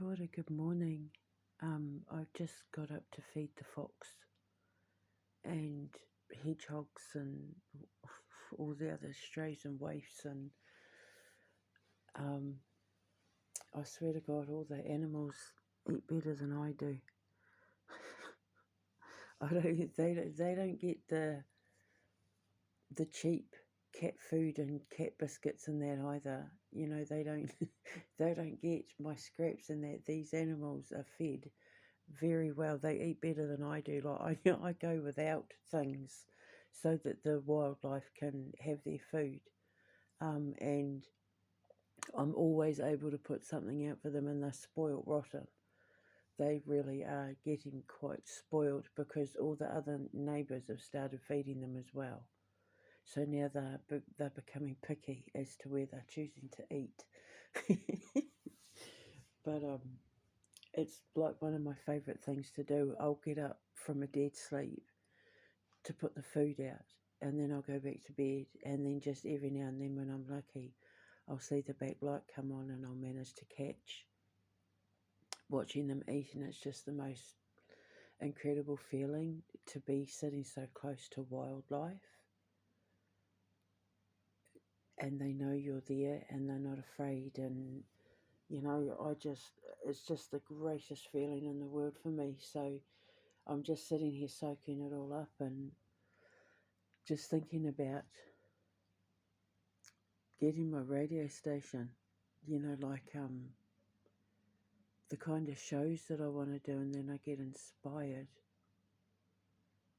Kia ora, good morning. I've just got up to feed the fox and hedgehogs and all the other strays and waifs, and I swear to God, all the animals eat better than I do. They don't get the cheap cat food and cat biscuits and that either. You know, they don't they don't get my scraps and that. These animals are fed very well. They eat better than I do. Like I go without things so that the wildlife can have their food. And I'm always able to put something out for them, and they're spoiled rotten. They really are getting quite spoiled because all the other neighbours have started feeding them as well. So now they're becoming picky as to where they're choosing to eat. But it's like one of my favourite things to do. I'll get up from a dead sleep to put the food out, and then I'll go back to bed, and then just every now and then when I'm lucky, I'll see the back light come on and I'll manage to catch watching them eat, and it's just the most incredible feeling to be sitting so close to wildlife, and they know you're there and they're not afraid. And you know, it's just the greatest feeling in the world for me. So I'm just sitting here soaking it all up and just thinking about getting my radio station, you know, like the kind of shows that I want to do, and then I get inspired.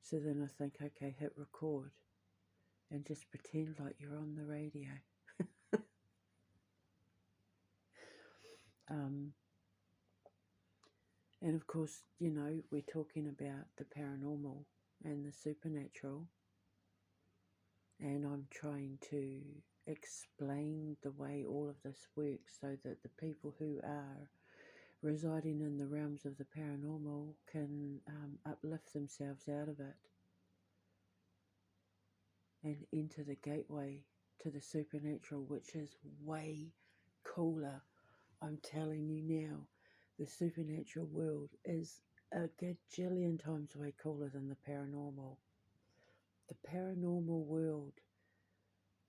So then I think, okay, hit record and just pretend like you're on the radio. And of course, you know, we're talking about the paranormal and the supernatural, and I'm trying to explain the way all of this works so that the people who are residing in the realms of the paranormal can uplift themselves out of it and enter the gateway to the supernatural, which is way cooler. I'm telling you now, the supernatural world is a gajillion times way cooler than the paranormal. The paranormal world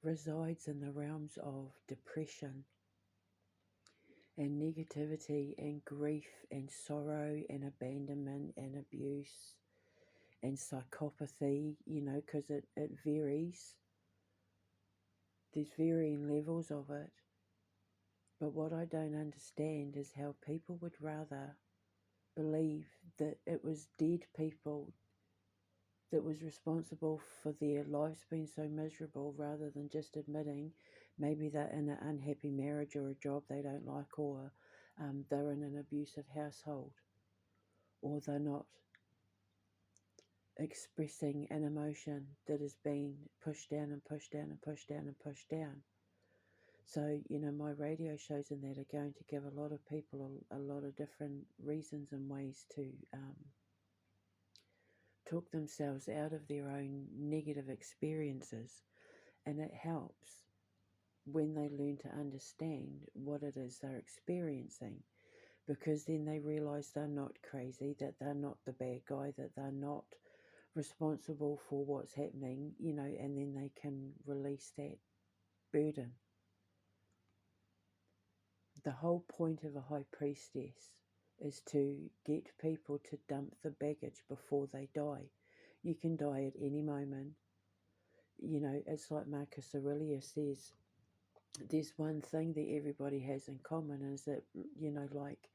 resides in the realms of depression and negativity and grief and sorrow and abandonment and abuse and psychopathy, you know, because it varies. There's varying levels of it. But what I don't understand is how people would rather believe that it was dead people that was responsible for their lives being so miserable, rather than just admitting maybe they're in an unhappy marriage or a job they don't like, or they're in an abusive household, or they're not expressing an emotion that is being pushed down and pushed down and pushed down and pushed down. So, you know, my radio shows and that are going to give a lot of people a lot of different reasons and ways to talk themselves out of their own negative experiences. And it helps when they learn to understand what it is they're experiencing, because then they realise they're not crazy, that they're not the bad guy, that they're not responsible for what's happening, you know, and then they can release that burden. The whole point of a high priestess is to get people to dump the baggage before they die. You can die at any moment. You know, it's like Marcus Aurelius says, there's one thing that everybody has in common, is that, you know, like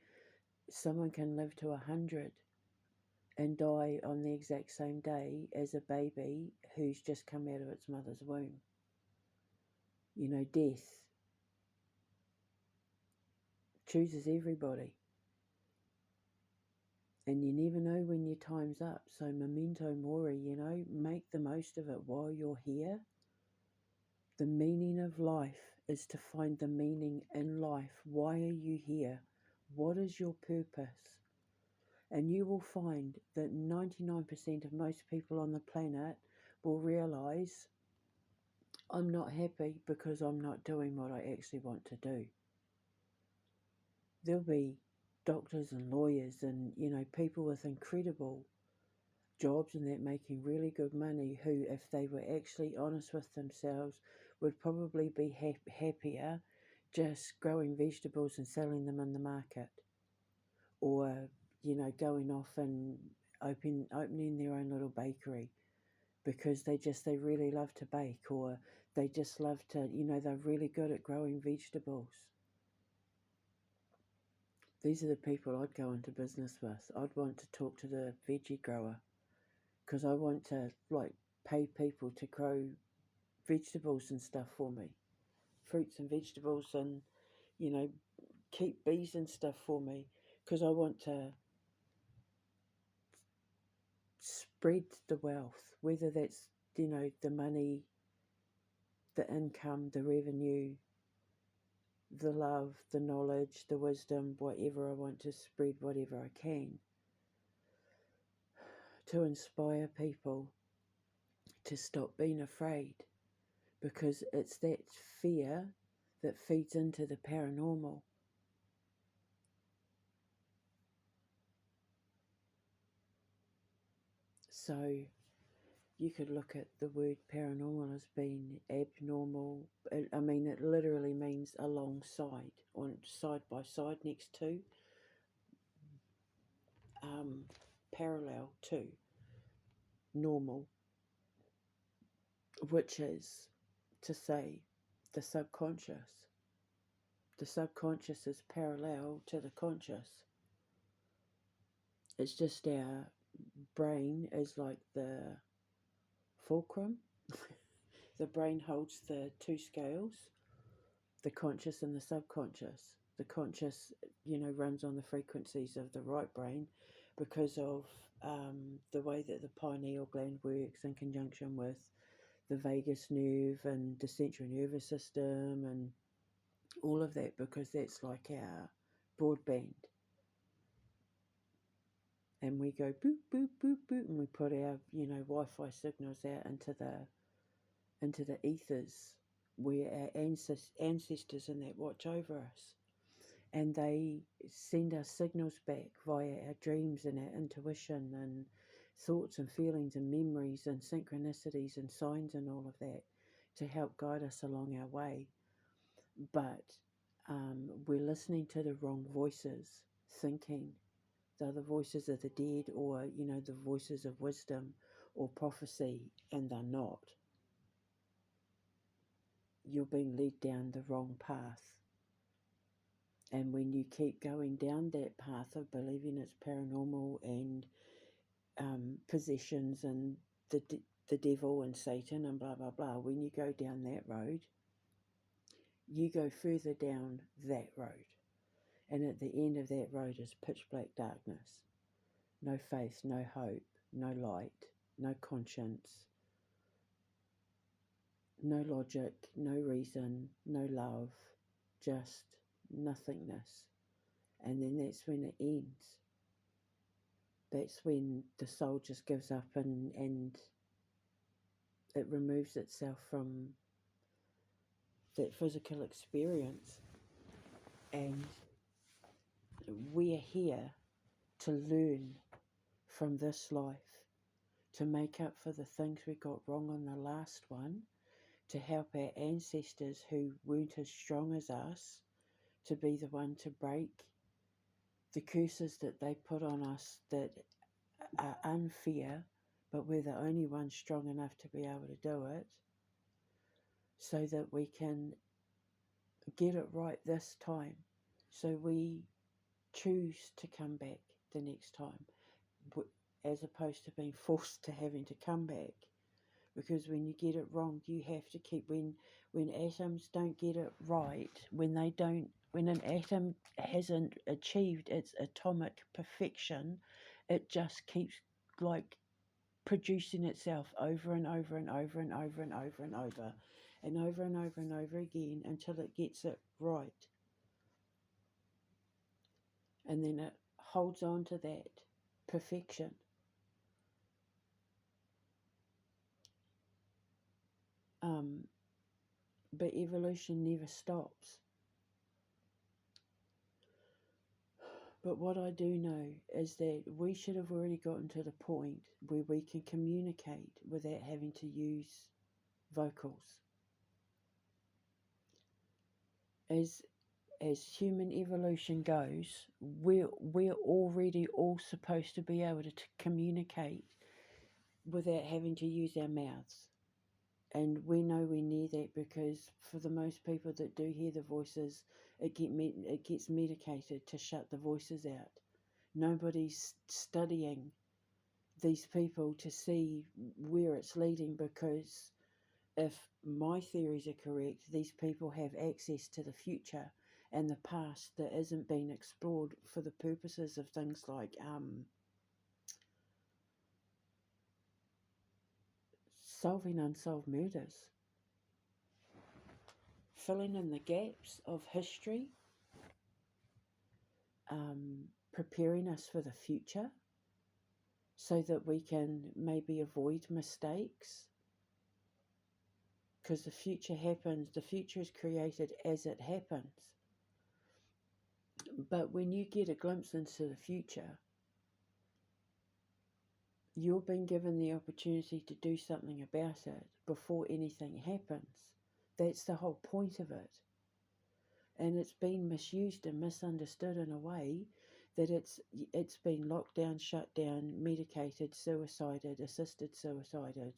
someone can live to 100 and die on the exact same day as a baby who's just come out of its mother's womb. You know, death chooses everybody. And you never know when your time's up. So memento mori, you know, make the most of it while you're here. The meaning of life is to find the meaning in life. Why are you here? What is your purpose? And you will find that 99% of most people on the planet will realise, I'm not happy because I'm not doing what I actually want to do. There'll be doctors and lawyers and, people with incredible jobs and that making really good money who, if they were actually honest with themselves, would probably be happier just growing vegetables and selling them in the market, or going off and opening their own little bakery because they really love to bake, or they just love to, they're really good at growing vegetables. These are the people I'd go into business with. I'd want to talk to the veggie grower because I want to pay people to grow vegetables and stuff for me, fruits and vegetables, and keep bees and stuff for me, because I want to spread the wealth, whether that's the money, the income, the revenue, the love, the knowledge, the wisdom, whatever. I want to spread whatever I can to inspire people to stop being afraid, because it's that fear that feeds into the paranormal. So you could look at the word paranormal as being abnormal. I mean, it literally means alongside, on side by side, next to, parallel to normal, which is to say the subconscious. The subconscious is parallel to the conscious. It's just our brain is like the fulcrum. The brain holds the two scales, the conscious and the subconscious. The conscious, runs on the frequencies of the right brain because of the way that the pineal gland works in conjunction with the vagus nerve and the central nervous system and all of that, because that's like our broadband. And we go boop, boop, boop, boop, and we put our, Wi-Fi signals out into the ethers where our ancestors and that watch over us. And they send us signals back via our dreams and our intuition and thoughts and feelings and memories and synchronicities and signs and all of that to help guide us along our way. But we're listening to the wrong voices, thinking they're the voices of the dead, or, the voices of wisdom or prophecy, and they're not. You're being led down the wrong path. And when you keep going down that path of believing it's paranormal and possessions and the devil and Satan and blah, blah, blah, when you go down that road, you go further down that road. And at the end of that road is pitch black darkness. No faith, no hope, no light, no conscience, no logic, no reason, no love, just nothingness. And then that's when it ends. That's when the soul just gives up and it removes itself from that physical experience. And we're here to learn from this life, to make up for the things we got wrong on the last one, to help our ancestors who weren't as strong as us to be the one to break the curses that they put on us that are unfair, but we're the only ones strong enough to be able to do it, so that we can get it right this time. So we choose to come back the next time, as opposed to being forced to having to come back. Because when you get it wrong, you have to keep, when atoms don't get it right, when an atom hasn't achieved its atomic perfection, it just keeps producing itself over and over and over and over and over and over and over and over and over again until it gets it right. And then it holds on to that perfection. But evolution never stops, But what I do know is that we should have already gotten to the point where we can communicate without having to use vocals. As human evolution goes, we're already all supposed to be able to communicate without having to use our mouths. And we know we're near that because for the most people that do hear the voices, it gets medicated to shut the voices out. Nobody's studying these people to see where it's leading, because if my theories are correct, these people have access to the future and the past that isn't being explored for the purposes of things like solving unsolved murders, filling in the gaps of history, preparing us for the future so that we can maybe avoid mistakes. Because the future is created as it happens. But when you get a glimpse into the future, you're being given the opportunity to do something about it before anything happens. That's the whole point of it. And it's been misused and misunderstood in a way that it's been locked down, shut down, medicated, suicided, assisted suicided,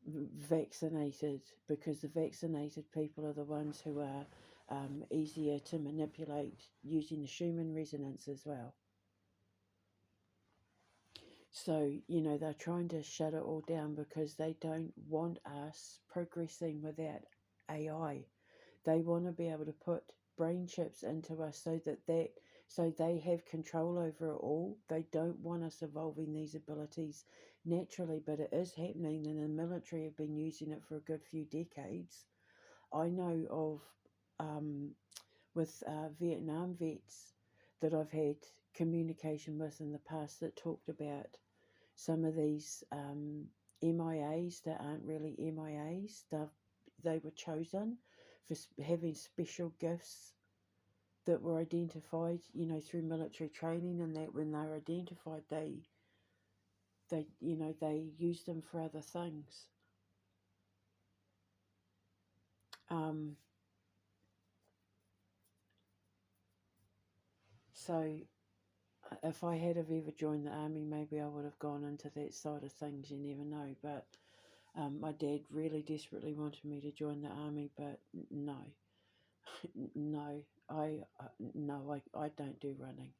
vaccinated, because the vaccinated people are the ones who are easier to manipulate using the Schumann resonance as well. So, they're trying to shut it all down because they don't want us progressing without AI. They want to be able to put brain chips into us so they have control over it all. They don't want us evolving these abilities naturally, but it is happening, and the military have been using it for a good few decades. I know of with Vietnam vets that I've had communication with in the past that talked about some of these MIAs that aren't really MIAs. They were chosen for having special gifts that were identified, through military training, and that when they were identified, they used them for other things. So if I had have ever joined the army, maybe I would have gone into that side of things. You never know. But my dad really desperately wanted me to join the army, but no, no, I don't do running.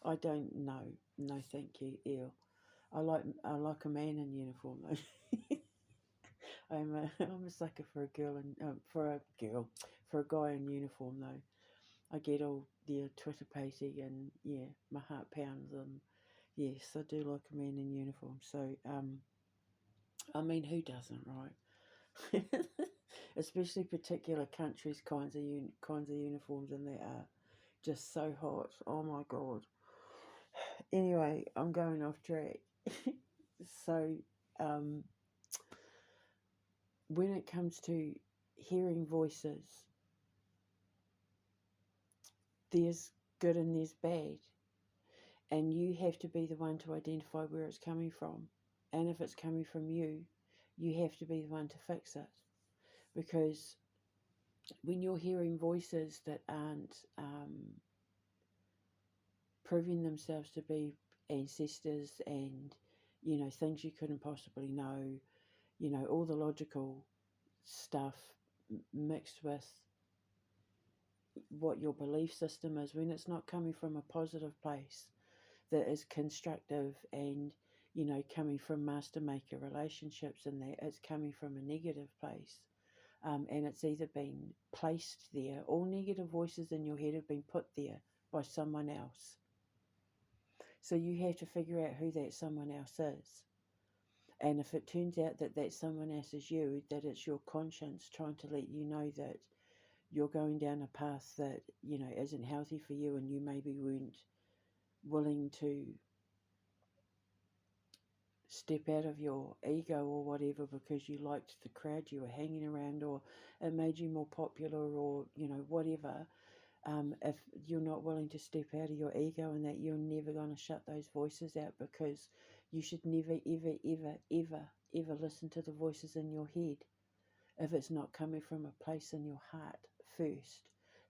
I don't know. No, thank you. Ew. I like a man in uniform though. I'm a sucker for a girl and for a guy in uniform though. I get all the Twitter patey and yeah, my heart pounds, and yes, I do like a man in uniform. So I mean, who doesn't, right? Especially particular countries' kinds of uniforms, and they are just so hot. Oh my god. Anyway, I'm going off track. So, when it comes to hearing voices, there's good and there's bad. And you have to be the one to identify where it's coming from. And if it's coming from you, you have to be the one to fix it. Because when you're hearing voices that aren't proving themselves to be ancestors and, things you couldn't possibly know, all the logical stuff mixed with what your belief system is, when it's not coming from a positive place that is constructive and, coming from master maker relationships, and that it's coming from a negative place. And it's either been placed there, all negative voices in your head have been put there by someone else. So you have to figure out who that someone else is. And if it turns out that that someone else is you, that it's your conscience trying to let you know that you're going down a path that, isn't healthy for you, and you maybe weren't willing to step out of your ego or whatever because you liked the crowd you were hanging around, or it made you more popular, or, whatever. if you're not willing to step out of your ego, and that you're never going to shut those voices out, because you should never, ever, ever, ever, ever listen to the voices in your head if it's not coming from a place in your heart first.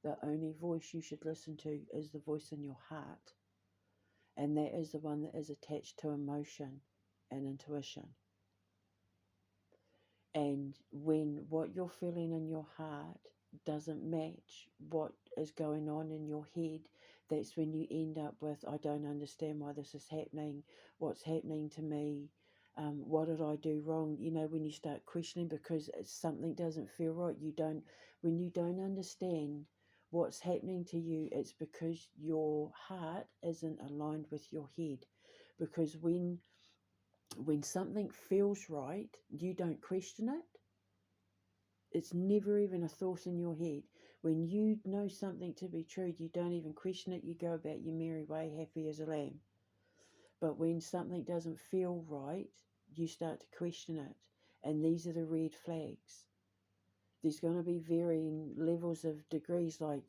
The only voice you should listen to is the voice in your heart, and that is the one that is attached to emotion and intuition. And when what you're feeling in your heart doesn't match what is going on in your head, that's when you end up with, I don't understand why this is happening, what's happening to me, what did I do wrong? You know, when you start questioning because something doesn't feel right, when you don't understand what's happening to you, it's because your heart isn't aligned with your head. Because when something feels right, you don't question it. It's never even a thought in your head. When you know something to be true, you don't even question it. You go about your merry way, happy as a lamb. But when something doesn't feel right, you start to question it. And these are the red flags. There's going to be varying levels of degrees, like,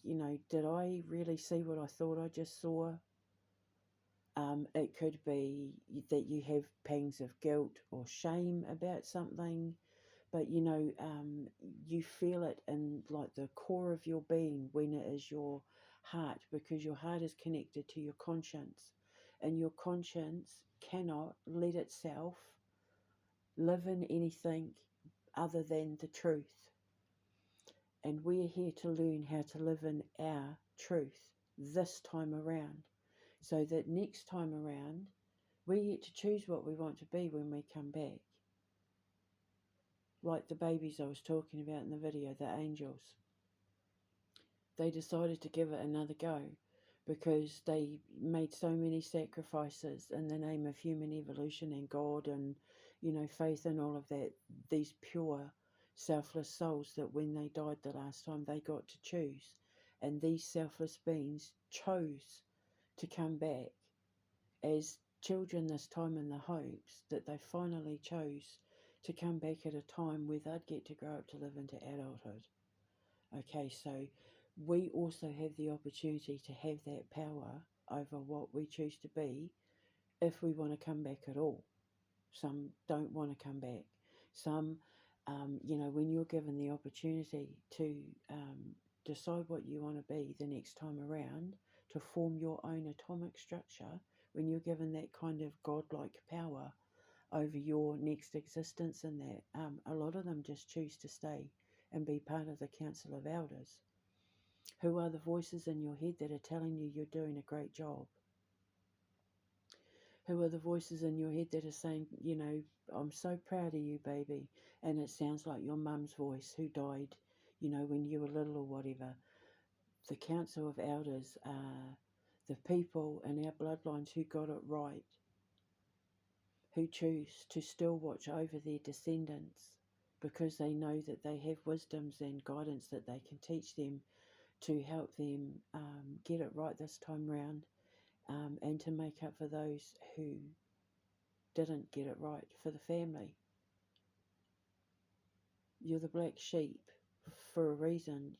did I really see what I thought I just saw? It could be that you have pangs of guilt or shame about something, but you feel it in like the core of your being when it is your heart, because your heart is connected to your conscience, and your conscience cannot let itself live in anything other than the truth. And we're here to learn how to live in our truth this time around, so that next time around we get to choose what we want to be when we come back. Like the babies I was talking about in the video, the angels. They decided to give it another go because they made so many sacrifices in the name of human evolution and God and, faith and all of that. These pure, selfless souls that when they died the last time, they got to choose. And these selfless beings chose to come back as children this time, in the hopes that they finally chose to come back at a time where they'd get to grow up to live into adulthood. Okay, so we also have the opportunity to have that power over what we choose to be if we want to come back at all. Some don't want to come back. Some, when you're given the opportunity to decide what you want to be the next time around, to form your own atomic structure, when you're given that kind of godlike power over your next existence, and that a lot of them just choose to stay and be part of the Council of Elders, who are the voices in your head that are telling you you're doing a great job, who are the voices in your head that are saying, I'm so proud of you, baby, and it sounds like your mum's voice who died, when you were little or whatever. The Council of Elders are the people in our bloodlines who got it right, who choose to still watch over their descendants because they know that they have wisdoms and guidance that they can teach them to help them get it right this time round, and to make up for those who didn't get it right for the family. You're the black sheep for a reason.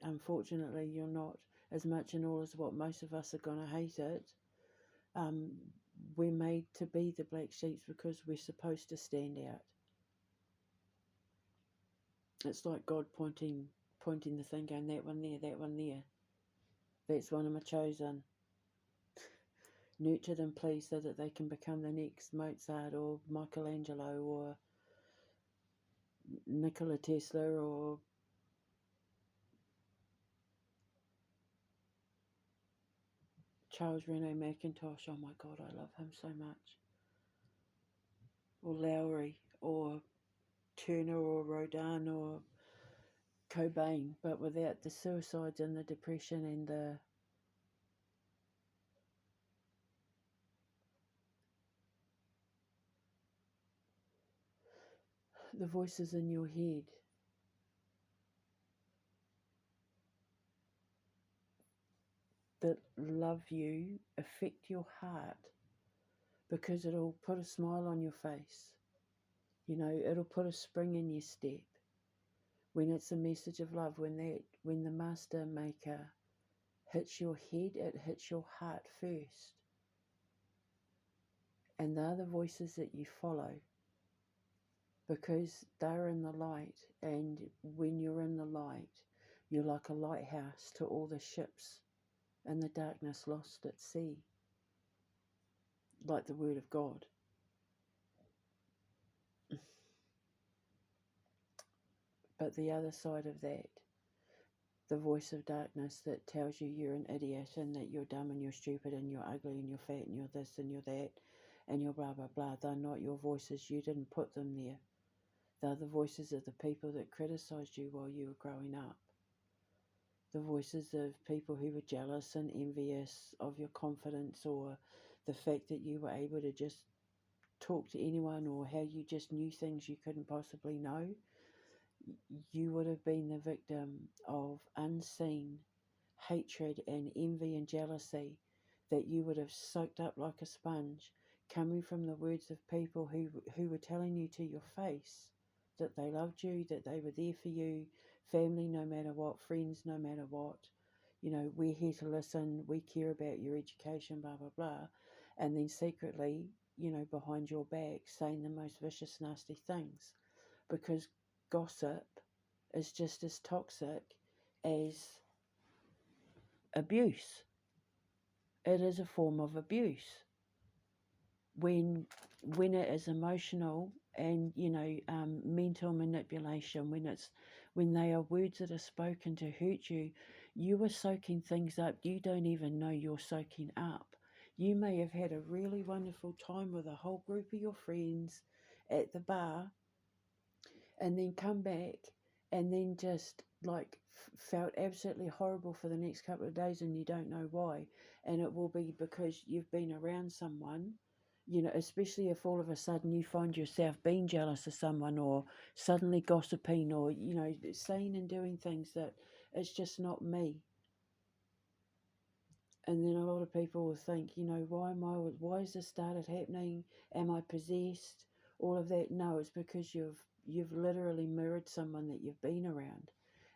Unfortunately, you're not as much and all as what most of us are going to hate it. We're made to be the black sheep because we're supposed to stand out. It's like God pointing the thing, going, that one there, that one there. That's one of my chosen. Nurture them, please, so that they can become the next Mozart or Michelangelo or Nikola Tesla or Charles Rene McIntosh. Oh my God, I love him so much. Or Lowry or Turner or Rodin or Cobain, but without the suicides and the depression and the voices in your head that love you affect your heart, because it'll put a smile on your face. It'll put a spring in your step when it's a message of love, when the master maker hits your head, it hits your heart first. And they're the voices that you follow, because they're in the light, and when you're in the light, you're like a lighthouse to all the ships in the darkness lost at sea, like the Word of God. But the other side of that, the voice of darkness that tells you you're an idiot and that you're dumb and you're stupid and you're ugly and you're fat and you're this and you're that and you're blah blah blah, they're not your voices. You didn't put them there. They're the voices of the people that criticised you while you were growing up. The voices of people who were jealous and envious of your confidence, or the fact that you were able to just talk to anyone, or how you just knew things you couldn't possibly know. You would have been the victim of unseen hatred and envy and jealousy that you would have soaked up like a sponge, coming from the words of people who were telling you to your face that they loved you, that they were there for you, family no matter what, friends no matter what. You know, we're here to listen, we care about your education, blah, blah, blah. And then secretly, you know, behind your back, saying the most vicious, nasty things. Because gossip is just as toxic as abuse. It is a form of abuse when it is emotional and, you know, mental manipulation. When they are words that are spoken to hurt you, you are soaking things up you don't even know you're soaking up. You may have had a really wonderful time with a whole group of your friends at the bar, and then come back and then just like felt absolutely horrible for the next couple of days, and you don't know why. And it will be because you've been around someone, you know, especially if all of a sudden you find yourself being jealous of someone, or suddenly gossiping, or, you know, saying and doing things that it's just not me. And then a lot of people will think, you know, why has this started happening? Am I possessed? All of that. No, it's because you've literally mirrored someone that you've been around.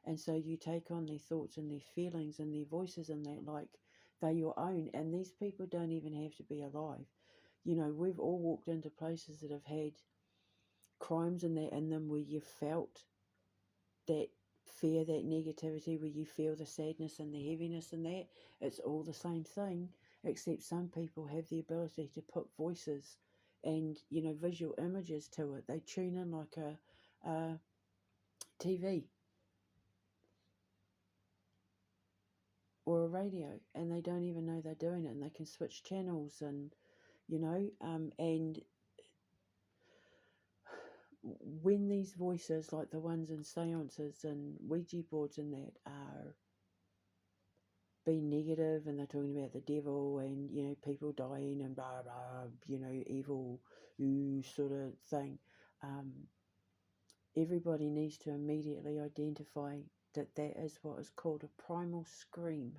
And so you take on their thoughts and their feelings and their voices and that like they're your own. And these people don't even have to be alive. You know, we've all walked into places that have had crimes in them where you felt that fear, that negativity, where you feel the sadness and the heaviness and that. It's all the same thing, except some people have the ability to put voices and, you know, visual images to it. They tune in like a TV or a radio, and they don't even know they're doing it, and they can switch channels, and, you know, and when these voices, like the ones in seances and Ouija boards and that, are being negative, and they're talking about the devil and, you know, people dying and blah blah, you know, evil sort of thing, everybody needs to immediately identify that that is what is called a primal scream.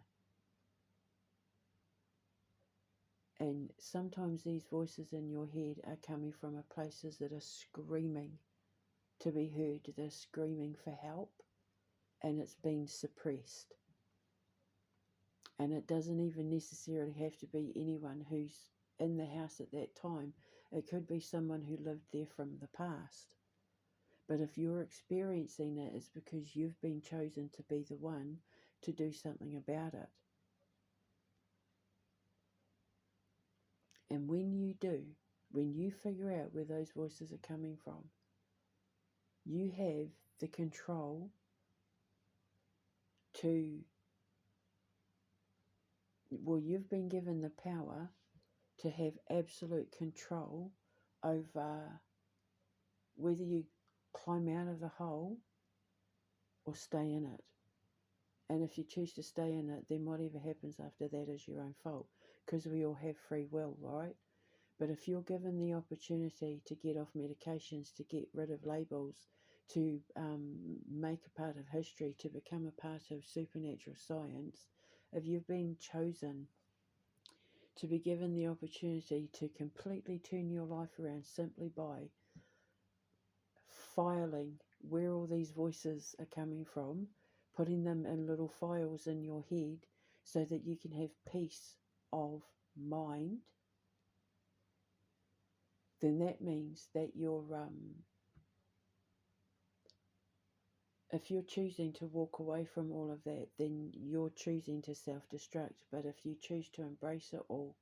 And sometimes these voices in your head are coming from places that are screaming to be heard. They're screaming for help, and it's been suppressed. And it doesn't even necessarily have to be anyone who's in the house at that time. It could be someone who lived there from the past. But if you're experiencing it, it's because you've been chosen to be the one to do something about it. And when you do, when you figure out where those voices are coming from, you have the control to, well, you've been given the power to have absolute control over whether you climb out of the hole or stay in it. And if you choose to stay in it, then whatever happens after that is your own fault, because we all have free will, right? But if you're given the opportunity to get off medications, to get rid of labels, to make a part of history, to become a part of supernatural science, if you've been chosen to be given the opportunity to completely turn your life around simply by filing where all these voices are coming from, putting them in little files in your head, so that you can have peace of mind, then that means that if you're choosing to walk away from all of that, then you're choosing to self-destruct. But if you choose to embrace it all,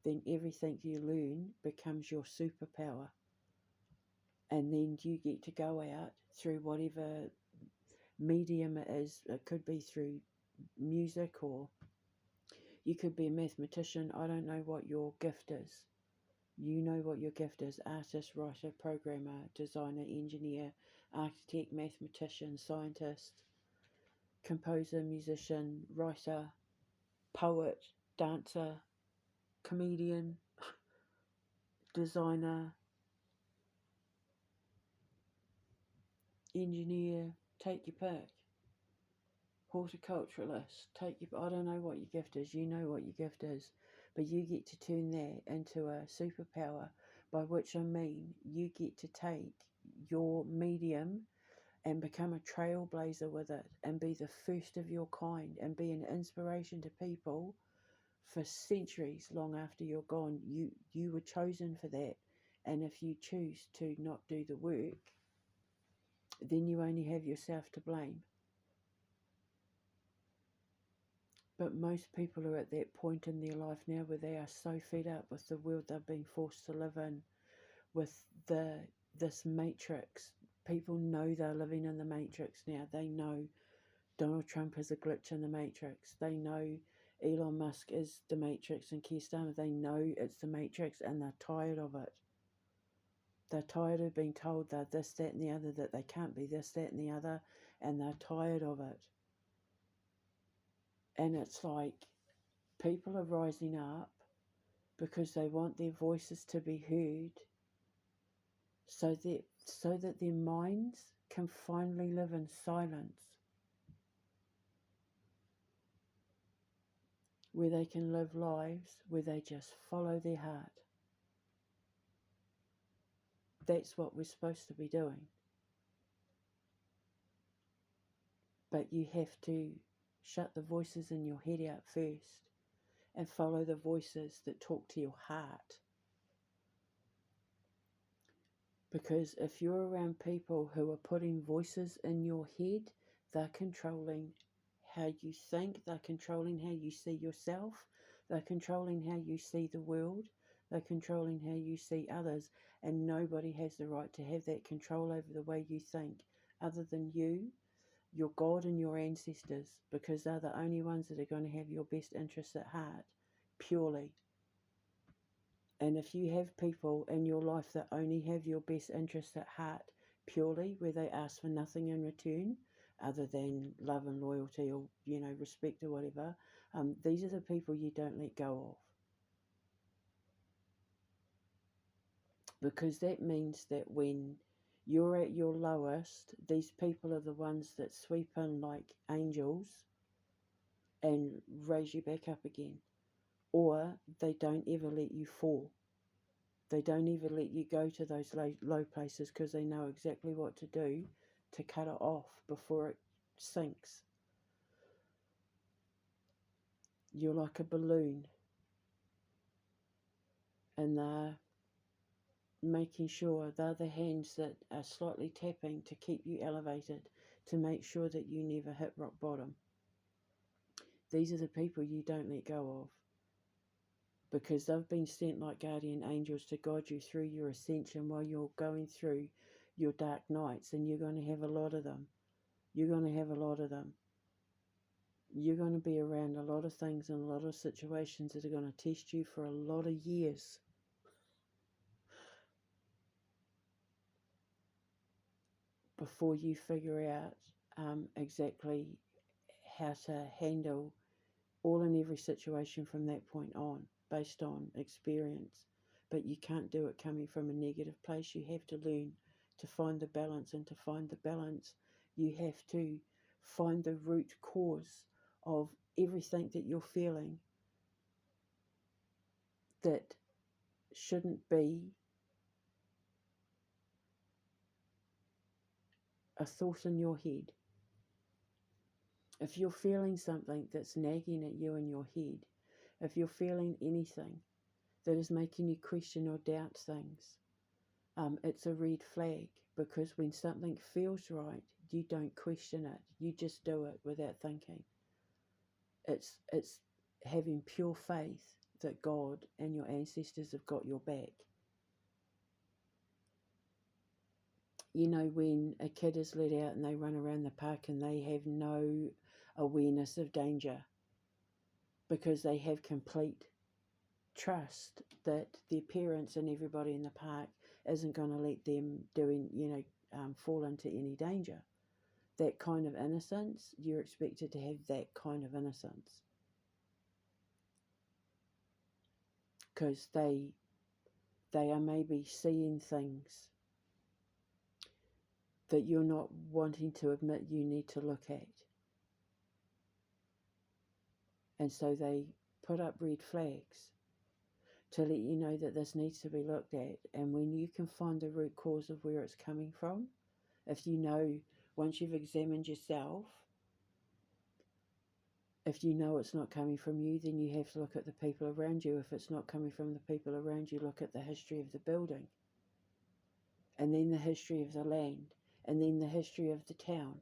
then everything you learn becomes your superpower. And then you get to go out through whatever medium it is. It could be through music, or you could be a mathematician. I don't know what your gift is. You know what your gift is: artist, writer, programmer, designer, engineer, architect, mathematician, scientist, composer, musician, writer, poet, dancer, comedian, designer, engineer, take your pick. Horticulturalist, I don't know what your gift is, you know what your gift is, but you get to turn that into a superpower, by which I mean you get to take your medium and become a trailblazer with it, and be the first of your kind, and be an inspiration to people for centuries long after you're gone. You were chosen for that, and if you choose to not do the work, then you only have yourself to blame. But most people are at that point in their life now where they are so fed up with the world they've been forced to live in, with this matrix. People know they're living in the matrix now. They know Donald Trump is a glitch in the matrix. They know Elon Musk is the matrix, and Keir Starmer. They know it's the matrix, and they're tired of it. They're tired of being told they're this, that, and the other, that they can't be this, that, and the other, and they're tired of it. And it's like people are rising up because they want their voices to be heard, so that their minds can finally live in silence, where they can live lives where they just follow their heart. That's what we're supposed to be doing. But you have to shut the voices in your head out first and follow the voices that talk to your heart. Because if you're around people who are putting voices in your head, they're controlling how you think, they're controlling how you see yourself, they're controlling how you see the world, they're controlling how you see others, and nobody has the right to have that control over the way you think other than you, your God, and your ancestors, because they're the only ones that are going to have your best interests at heart, purely. And if you have people in your life that only have your best interests at heart purely, where they ask for nothing in return other than love and loyalty, or respect or whatever, these are the people you don't let go of. Because that means that when you're at your lowest, these people are the ones that sweep in like angels and raise you back up again. Or they don't ever let you fall. They don't even let you go to those low places, because they know exactly what to do to cut it off before it sinks. You're like a balloon, and they're making sure, they're the hands that are slightly tapping to keep you elevated, to make sure that you never hit rock bottom. These are the people you don't let go of, because they've been sent like guardian angels to guide you through your ascension while you're going through your dark nights, and you're going to have a lot of them. You're going to have a lot of them. You're going to be around a lot of things and a lot of situations that are going to test you for a lot of years. Before you figure out exactly how to handle all and every situation from that point on, based on experience. But you can't do it coming from a negative place. You have to learn to find the balance, and to find the balance, you have to find the root cause of everything that you're feeling that shouldn't be a thought in your head. If you're feeling something that's nagging at you in your head, if you're feeling anything that is making you question or doubt things, it's a red flag, because when something feels right, you don't question it. You just do it without thinking. It's having pure faith that God and your ancestors have got your back. You know, when a kid is let out and they run around the park and they have no awareness of danger because they have complete trust that their parents and everybody in the park isn't going to let them fall into any danger. That kind of innocence, you're expected to have that kind of innocence, because they are maybe seeing things that you're not wanting to admit you need to look at. And so they put up red flags to let you know that this needs to be looked at. And when you can find the root cause of where it's coming from, if you know, once you've examined yourself, if you know it's not coming from you, then you have to look at the people around you. If it's not coming from the people around you, look at the history of the building, and then the history of the land, and then the history of the town,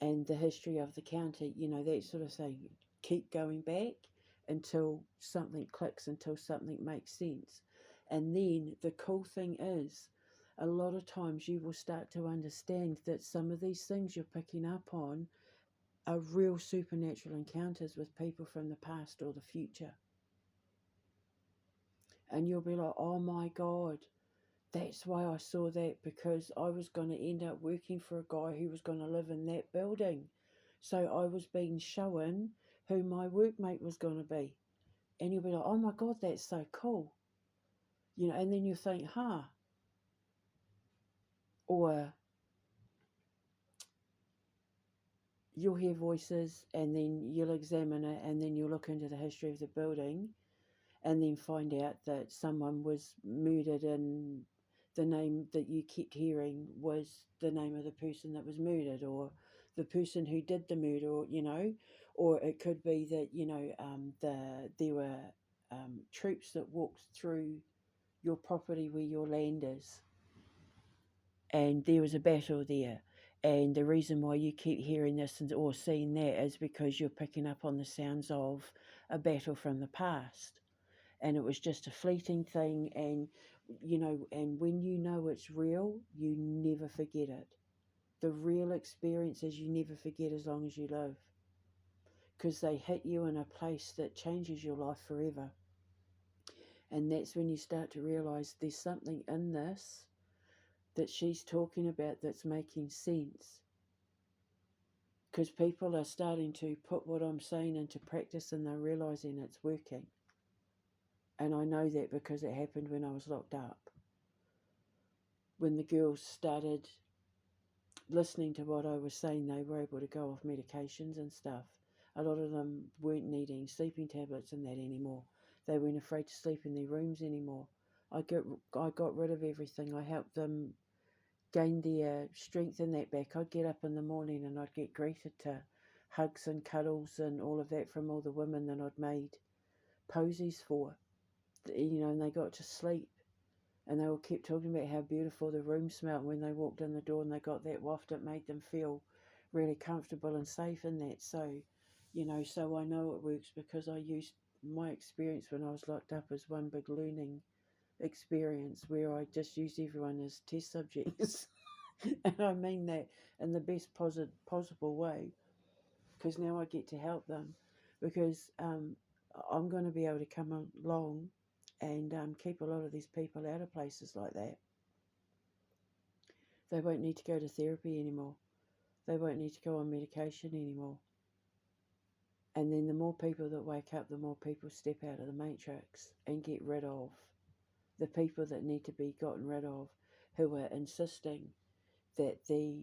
and the history of the county, that sort of thing. Keep going back until something clicks, until something makes sense. And then the cool thing is, a lot of times you will start to understand that some of these things you're picking up on are real supernatural encounters with people from the past or the future. And you'll be like, oh my God, that's why I saw that, because I was going to end up working for a guy who was going to live in that building. So I was being shown who my workmate was going to be. And you'll be like, oh my God, that's so cool. And then you think, or you'll hear voices, and then you'll examine it, and then you'll look into the history of the building, and then find out that someone was murdered, and the name that you kept hearing was the name of the person that was murdered, or the person who did the murder, or it could be that, there were troops that walked through your property where your land is, and there was a battle there. And the reason why you keep hearing this or seeing that is because you're picking up on the sounds of a battle from the past. And it was just a fleeting thing. And, and when you know it's real, you never forget it. The real experiences you never forget as long as you live. Because they hit you in a place that changes your life forever. And that's when you start to realize there's something in this that she's talking about that's making sense. Because people are starting to put what I'm saying into practice, and they're realizing it's working. And I know that because it happened when I was locked up. When the girls started listening to what I was saying, they were able to go off medications and stuff. A lot of them weren't needing sleeping tablets and that anymore. They weren't afraid to sleep in their rooms anymore. I got rid of everything. I helped them gain their strength in that back. I'd get up in the morning and I'd get greeted to hugs and cuddles and all of that from all the women that I'd made posies for, and they got to sleep, and they all kept talking about how beautiful the room smelled. When they walked in the door and they got that waft, it made them feel really comfortable and safe in that. So, so I know it works because I used my experience when I was locked up as one big learning experience where I just used everyone as test subjects. And I mean that in the best possible way, because now I get to help them, because I'm going to be able to come along and keep a lot of these people out of places like that. They won't need to go to therapy anymore. They won't need to go on medication anymore. And then the more people that wake up, the more people step out of the matrix and get rid of the people that need to be gotten rid of, who are insisting that the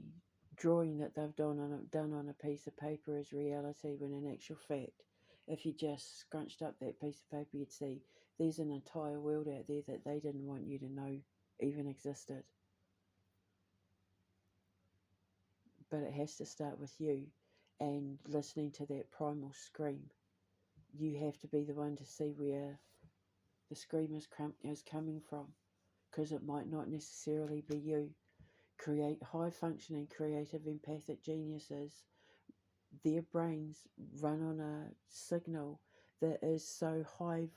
drawing that they've done on a piece of paper is reality, when in actual fact, if you just scrunched up that piece of paper, you'd see there's an entire world out there that they didn't want you to know even existed. But it has to start with you. and listening to that primal scream. You have to be the one to see where the scream is coming from, because it might not necessarily be you. Create high functioning, creative, empathic geniuses, their brains run on a signal that is so high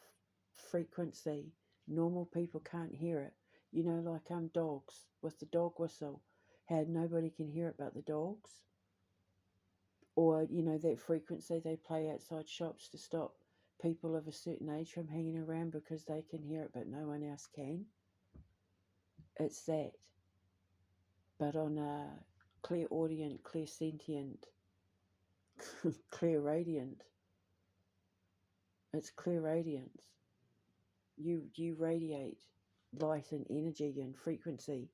frequency, normal people can't hear it. You know, like dogs with the dog whistle, how nobody can hear it but the dogs. Or, you know, that frequency they play outside shops to stop people of a certain age from hanging around because they can hear it but no one else can. It's that. But on a clairaudient, clairsentient, clairradiant, it's clairradiance. You radiate light and energy and frequency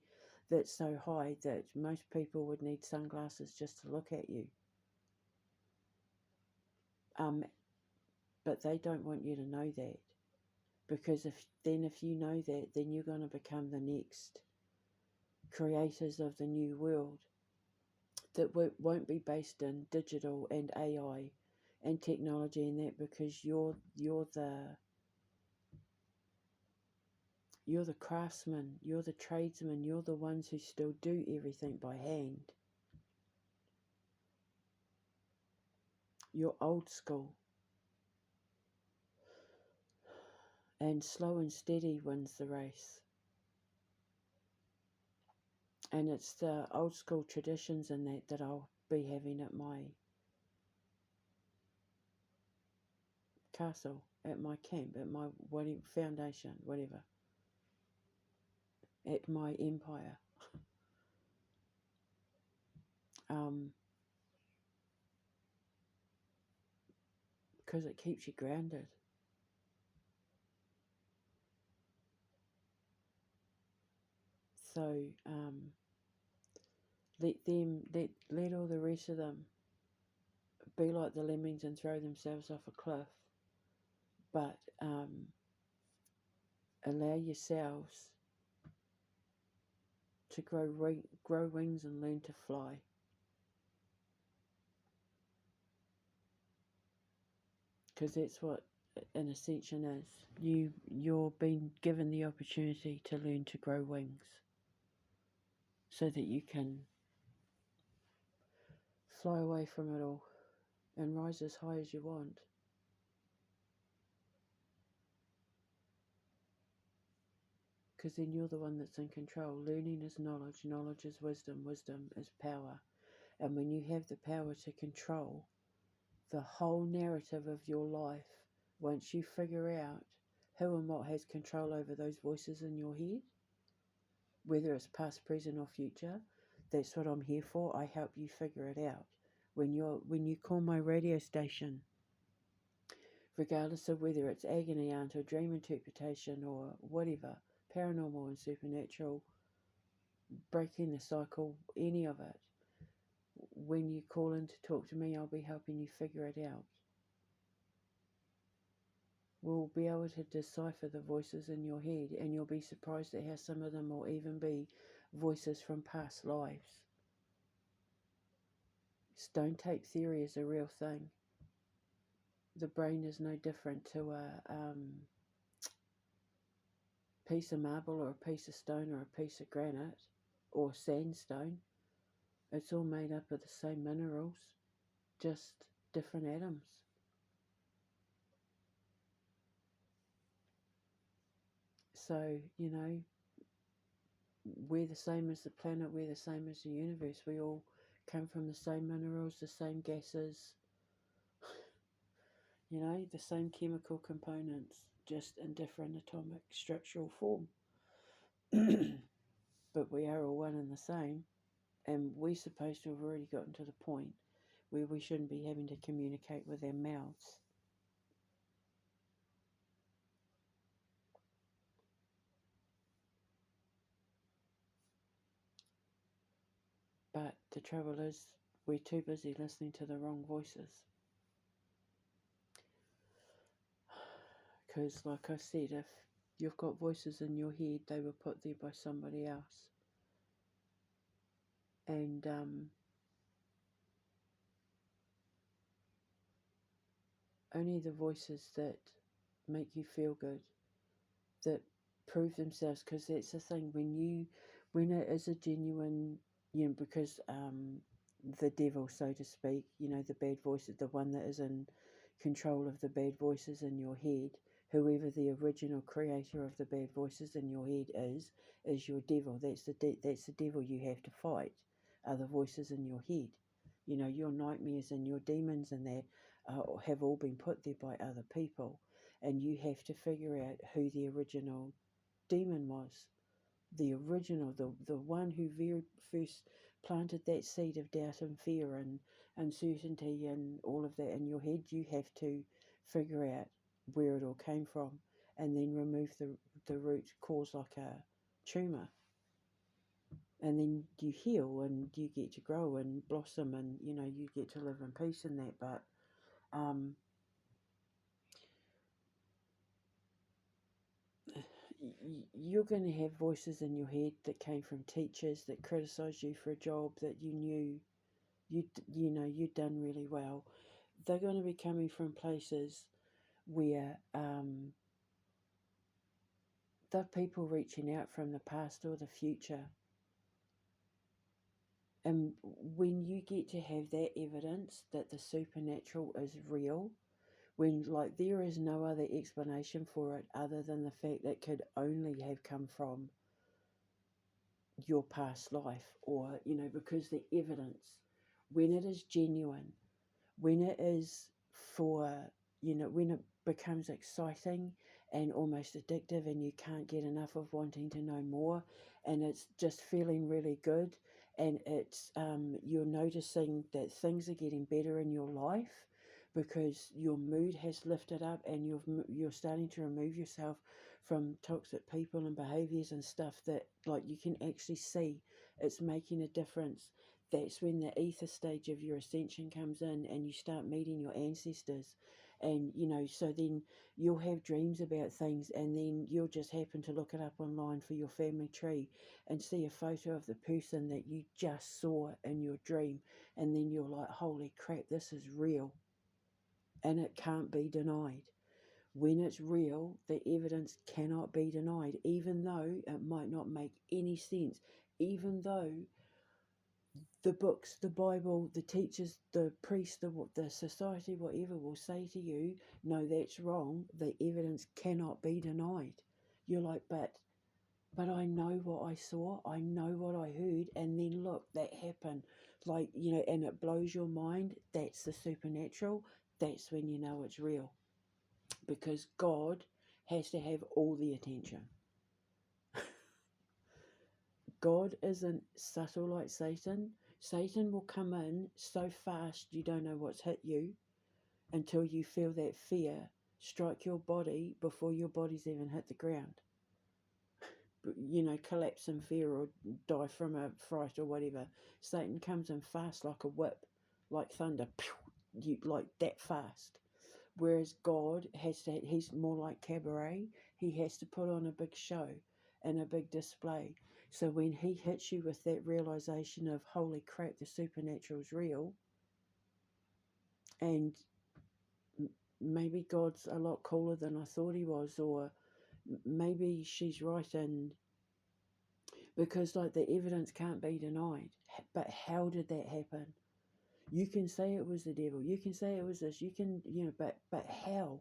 that's so high that most people would need sunglasses just to look at you. But they don't want you to know that, because if you know that, then you're going to become the next creators of the new world that won't be based in digital and AI and technology and that, because you're the craftsman, you're the tradesman, you're the ones who still do everything by hand. You're old school. And slow and steady wins the race. And it's the old school traditions in that I'll be having at my castle, at my camp, at my foundation, whatever, at my empire. Because it keeps you grounded. So let all the rest of them be like the lemmings and throw themselves off a cliff, but allow yourselves to grow wings and learn to fly. Because that's what an ascension is. You're being given the opportunity to learn to grow wings so that you can fly away from it all and rise as high as you want. Because then you're the one that's in control. Learning is knowledge, knowledge is wisdom, wisdom is power. And when you have the power to control the whole narrative of your life, once you figure out who and what has control over those voices in your head, whether it's past, present or future, that's what I'm here for. I help you figure it out. When you call my radio station, regardless of whether it's agony aunt or dream interpretation or whatever, paranormal and supernatural, breaking the cycle, any of it, when you call in to talk to me, I'll be helping you figure it out. We'll be able to decipher the voices in your head, and you'll be surprised at how some of them will even be voices from past lives. Stone tape theory is a real thing. The brain is no different to a piece of marble or a piece of stone or a piece of granite or sandstone. It's all made up of the same minerals, just different atoms. So, you know, we're the same as the planet, we're the same as the universe. We all come from the same minerals, the same gases, you know, the same chemical components, just in different atomic structural form. But we are all one and the same, and we're supposed to have already gotten to the point where we shouldn't be having to communicate with our mouths. But the trouble is, we're too busy listening to the wrong voices. Because, like I said, if you've got voices in your head, they were put there by somebody else. And only the voices that make you feel good, that prove themselves, because that's the thing, when it is a genuine, because the devil, so to speak, the bad voices, the one that is in control of the bad voices in your head, whoever the original creator of the bad voices in your head is your devil. That's the devil you have to fight, are the voices in your head. Your nightmares and your demons and that have all been put there by other people, and you have to figure out who the original demon was. The original, the one who very first planted that seed of doubt and fear and uncertainty and all of that in your head. You have to figure out where it all came from, and then remove the root cause, like a tumour. And then you heal and you get to grow and blossom, and you get to live in peace in that. But you're going to have voices in your head that came from teachers that criticised you for a job that you knew you'd done really well. They're going to be coming from places where they're people reaching out from the past or the future. And when you get to have that evidence that the supernatural is real, when there is no other explanation for it other than the fact that it could only have come from your past life, or because the evidence, when it is genuine, when it is for, when it becomes exciting and almost addictive, and you can't get enough of wanting to know more, and it's just feeling really good, and it's you're noticing that things are getting better in your life because your mood has lifted up, and you're starting to remove yourself from toxic people and behaviors and stuff that you can actually see it's making a difference. That's when the ether stage of your ascension comes in, and you start meeting your ancestors. And so then you'll have dreams about things, and then you'll just happen to look it up online for your family tree and see a photo of the person that you just saw in your dream, and then you're like, holy crap, this is real. And it can't be denied. When it's real, the evidence cannot be denied, even though it might not make any sense, even though the books, the Bible, the teachers, the priests, the society, whatever, will say to you, no, that's wrong. The evidence cannot be denied. You're like, but I know what I saw, I know what I heard, and then look, that happened. And it blows your mind. That's the supernatural. That's when you know it's real. Because God has to have all the attention. God isn't subtle like Satan. Satan will come in so fast you don't know what's hit you until you feel that fear strike your body before your body's even hit the ground. Collapse in fear or die from a fright or whatever. Satan comes in fast like a whip, like thunder, like that fast. Whereas God he's more like cabaret. He has to put on a big show and a big display. So when he hits you with that realization of, holy crap, the supernatural is real, and maybe God's a lot cooler than I thought he was, or maybe she's right, and because the evidence can't be denied. But how did that happen? You can say it was the devil, you can say it was this, you can, but how?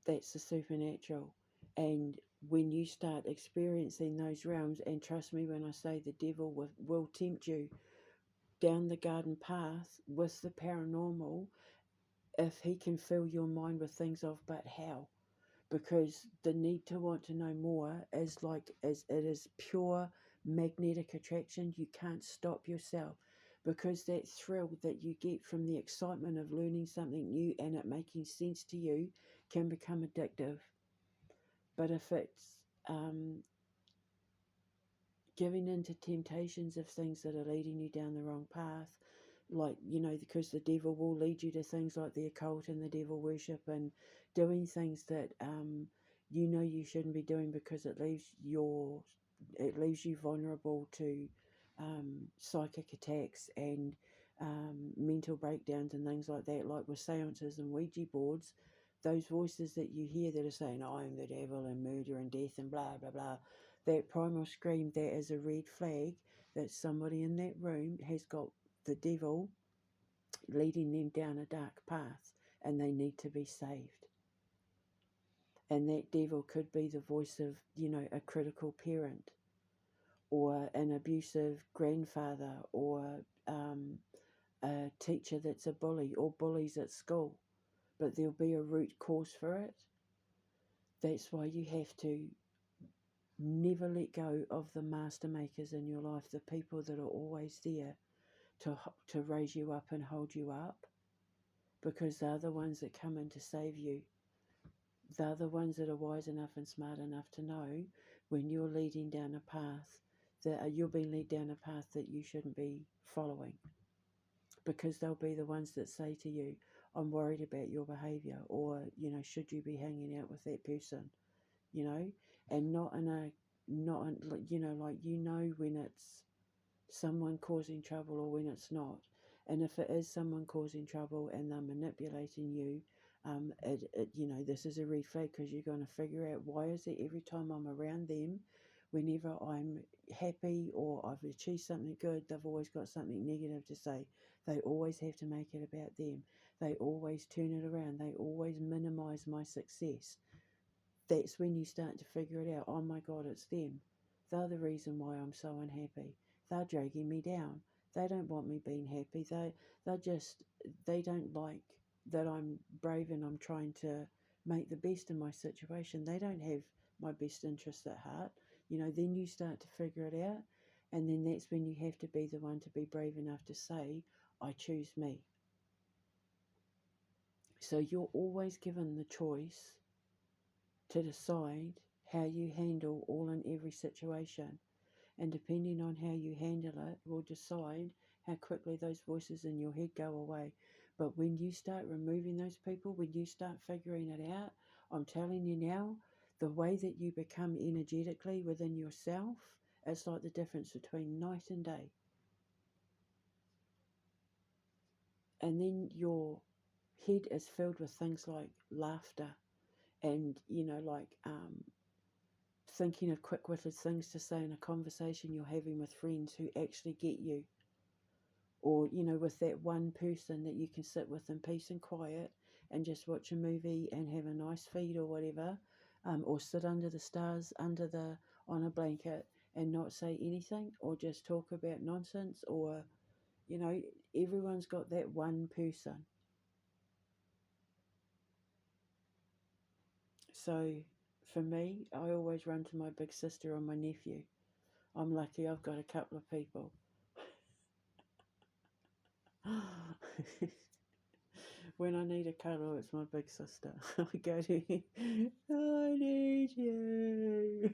That's the supernatural. And when you start experiencing those realms, and trust me when I say the devil will tempt you down the garden path with the paranormal, if he can fill your mind with things of, but how? Because the need to want to know more is as it is pure magnetic attraction. You can't stop yourself, because that thrill that you get from the excitement of learning something new and it making sense to you can become addictive. But if it's giving into temptations of things that are leading you down the wrong path, because the devil will lead you to things like the occult and the devil worship, and doing things that you shouldn't be doing, because it leaves you vulnerable to psychic attacks and mental breakdowns and things like that, like with seances and Ouija boards, those voices that you hear that are saying, I'm the devil and murder and death and blah, blah, blah, that primal scream, that is a red flag that somebody in that room has got the devil leading them down a dark path and they need to be saved. And that devil could be the voice of, a critical parent or an abusive grandfather or a teacher that's a bully or bullies at school. But there'll be a root cause for it. That's why you have to never let go of the master makers in your life, the people that are always there to raise you up and hold you up, because they're the ones that come in to save you. They're the ones that are wise enough and smart enough to know when you're leading down a path that you're being led down a path that you shouldn't be following, because they'll be the ones that say to you, I'm worried about your behaviour, or should you be hanging out with that person, and not in a like when it's someone causing trouble or when it's not. And if it is someone causing trouble and they're manipulating you, this is a red flag, because you're going to figure out, why is it every time I'm around them, whenever I'm happy or I've achieved something good, they've always got something negative to say. They always have to make it about them. They always turn it around. They always minimize my success. That's when you start to figure it out. Oh my God, it's them. They're the reason why I'm so unhappy. They're dragging me down. They don't want me being happy. They don't like that I'm brave and I'm trying to make the best of my situation. They don't have my best interests at heart. Then you start to figure it out. And then that's when you have to be the one to be brave enough to say, I choose me. So you're always given the choice to decide how you handle all and every situation. And depending on how you handle it will decide how quickly those voices in your head go away. But when you start removing those people, when you start figuring it out, I'm telling you now, the way that you become energetically within yourself, it's like the difference between night and day. And then your head is filled with things like laughter and, thinking of quick-witted things to say in a conversation you're having with friends who actually get you. Or, with that one person that you can sit with in peace and quiet and just watch a movie and have a nice feed or whatever, or sit under the stars on a blanket and not say anything, or just talk about nonsense, or, everyone's got that one person. So for me, I always run to my big sister or my nephew. I'm lucky I've got a couple of people. When I need a cuddle, it's my big sister. I go to him, I need you.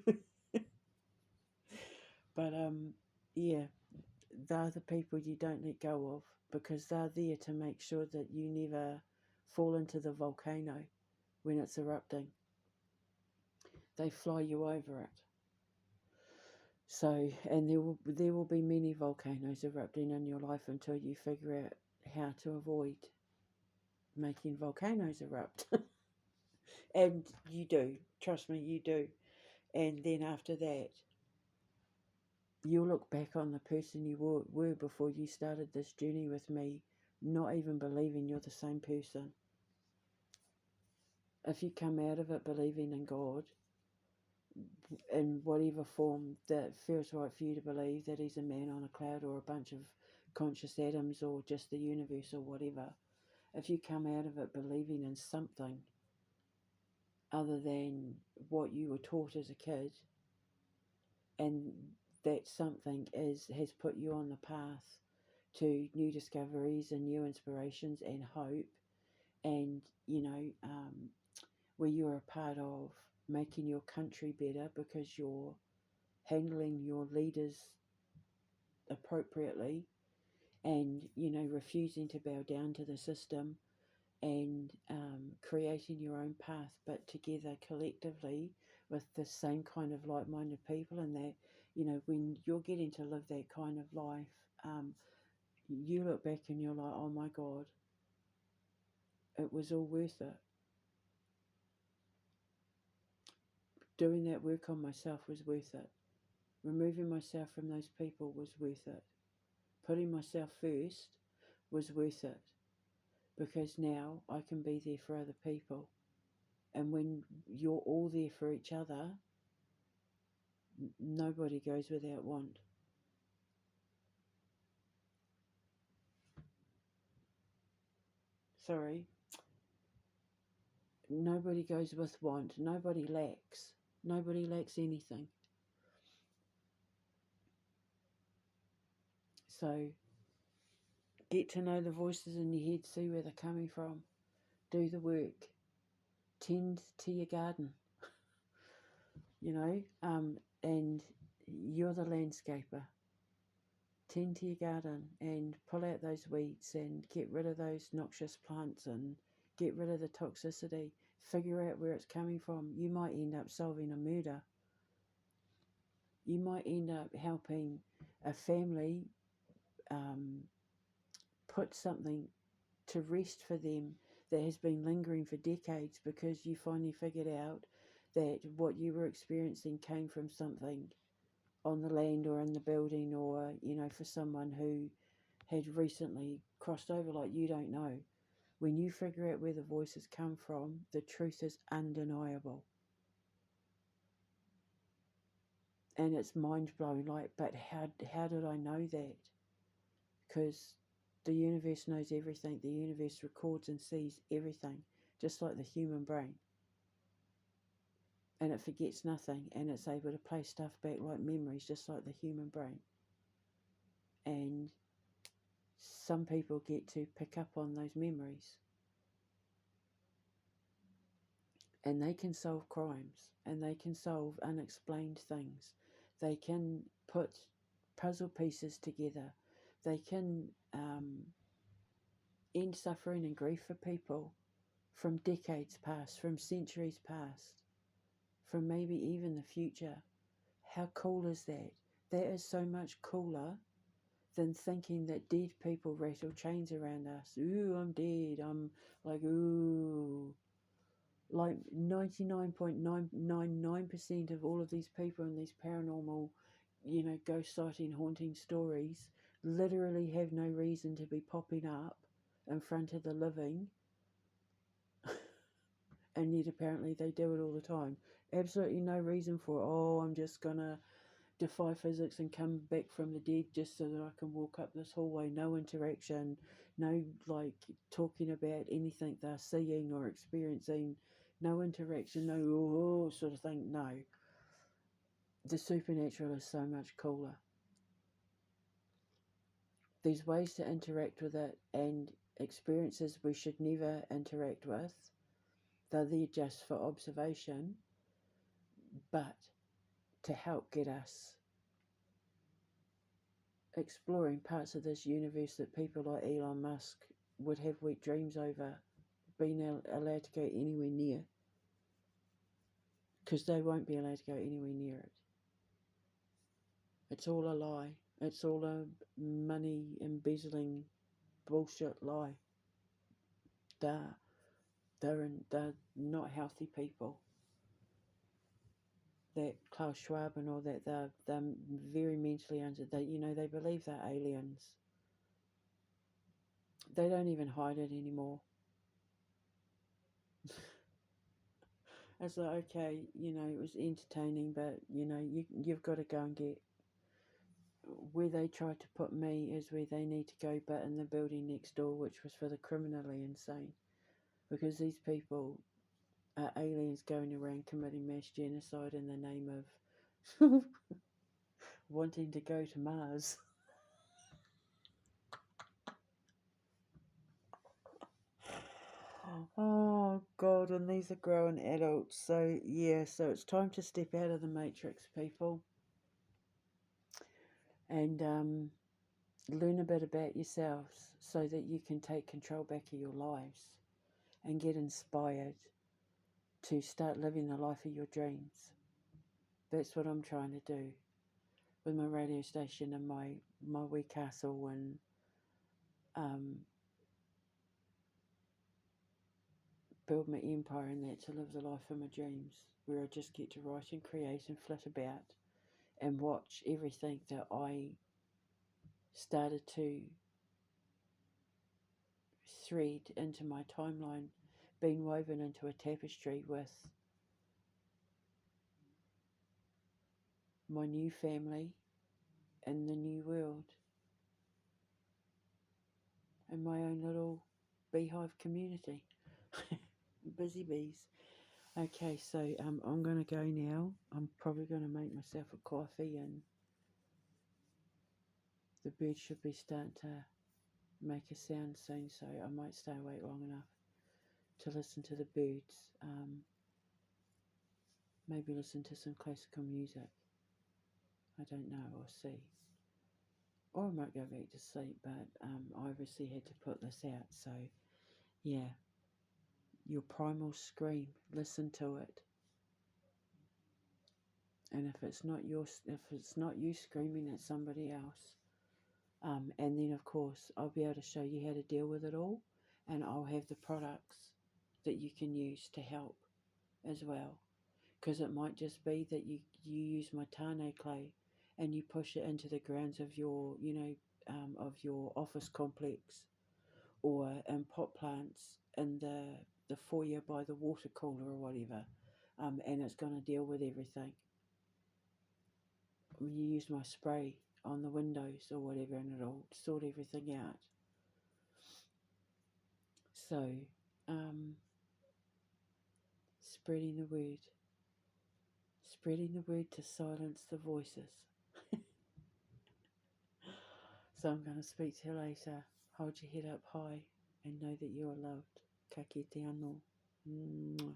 But yeah, they're the people you don't let go of, because they're there to make sure that you never fall into the volcano when it's erupting. They fly you over it. So, and there will be many volcanoes erupting in your life until you figure out how to avoid making volcanoes erupt. And you do, trust me, you do. And then after that, you'll look back on the person you were before you started this journey with me, not even believing you're the same person. If you come out of it believing in God, in whatever form that feels right for you to believe, that he's a man on a cloud or a bunch of conscious atoms or just the universe or whatever, if you come out of it believing in something other than what you were taught as a kid, and that something has put you on the path to new discoveries and new inspirations and hope, and where you're a part of making your country better because you're handling your leaders appropriately, and refusing to bow down to the system, and creating your own path, but together collectively with the same kind of like-minded people. And that when you're getting to live that kind of life, you look back and you're like, oh my God, it was all worth it. Doing that work on myself was worth it. Removing myself from those people was worth it. Putting myself first was worth it, because now I can be there for other people. And when you're all there for each other, nobody goes without want. Sorry. Nobody goes with want. Nobody lacks. Nobody lacks anything. So get to know the voices in your head, see where they're coming from. Do the work. Tend to your garden. And you're the landscaper. Tend to your garden and pull out those weeds and get rid of those noxious plants and get rid of the toxicity. Figure out where it's coming from. You might end up solving a murder. You might end up helping a family put something to rest for them that has been lingering for decades, because you finally figured out that what you were experiencing came from something on the land or in the building, or for someone who had recently crossed over. Like, you don't know. When you figure out where the voices come from, the truth is undeniable. And it's mind-blowing. Like, but how did I know that? Because the universe knows everything. The universe records and sees everything, just like the human brain. And it forgets nothing, and it's able to play stuff back like memories, just like the human brain. And some people get to pick up on those memories. And they can solve crimes, and they can solve unexplained things. They can put puzzle pieces together. They can end suffering and grief for people from decades past, from centuries past, from maybe even the future. How cool is that? That is so much cooler than thinking that dead people rattle chains around us. Ooh, I'm dead. I'm like, ooh. Like 99.999% of all of these people in these paranormal, ghost sighting, haunting stories literally have no reason to be popping up in front of the living. And yet apparently they do it all the time. Absolutely no reason for it. Oh, I'm just gonna defy physics and come back from the dead just so that I can walk up this hallway. No interaction, no talking about anything they're seeing or experiencing, no interaction, no sort of thing. No. The supernatural is so much cooler. There's ways to interact with it, and experiences we should never interact with. They're there just for observation, but to help get us exploring parts of this universe that people like Elon Musk would have weak dreams over being allowed to go anywhere near, because they won't be allowed to go anywhere near it. It's all a lie. It's all a money embezzling bullshit lie. They're not healthy people. That Klaus Schwab and all that, they're very mentally they believe they're aliens. They don't even hide it anymore. It's like, okay, it was entertaining, but you've got to go and get where they tried to put me is where they need to go, but in the building next door, which was for the criminally insane, because these people are aliens going around committing mass genocide in the name of wanting to go to Mars. Oh God, and these are grown adults. So so it's time to step out of the matrix, people, and learn a bit about yourselves so that you can take control back of your lives and get inspired to start living the life of your dreams. That's what I'm trying to do with my radio station and my wee castle and um, build my empire and that, to live the life of my dreams, where I just get to write and create and flit about and watch everything that I started to thread into my timeline being woven into a tapestry with my new family and the new world and my own little beehive community. Busy bees. Okay, so I'm going to go now. I'm probably going to make myself a coffee, and the birds should be starting to make a sound soon, so I might stay awake long enough to listen to the birds. Maybe listen to some classical music. I don't know, I'll see. Or I might go back to sleep, but I obviously had to put this out, so yeah. Your primal scream, listen to it. And if it's not you screaming, it's somebody else. And then of course I'll be able to show you how to deal with it all, and I'll have the products that you can use to help as well. Because it might just be that you use my tane clay and you push it into the grounds of your, of your office complex, or in pot plants in the foyer by the water cooler or whatever, and it's going to deal with everything. When you use my spray on the windows or whatever, and it'll sort everything out. So, spreading the word. Spreading the word to silence the voices. So I'm going to speak to you later. Hold your head up high and know that you are loved. Ka kite anō. Mwah.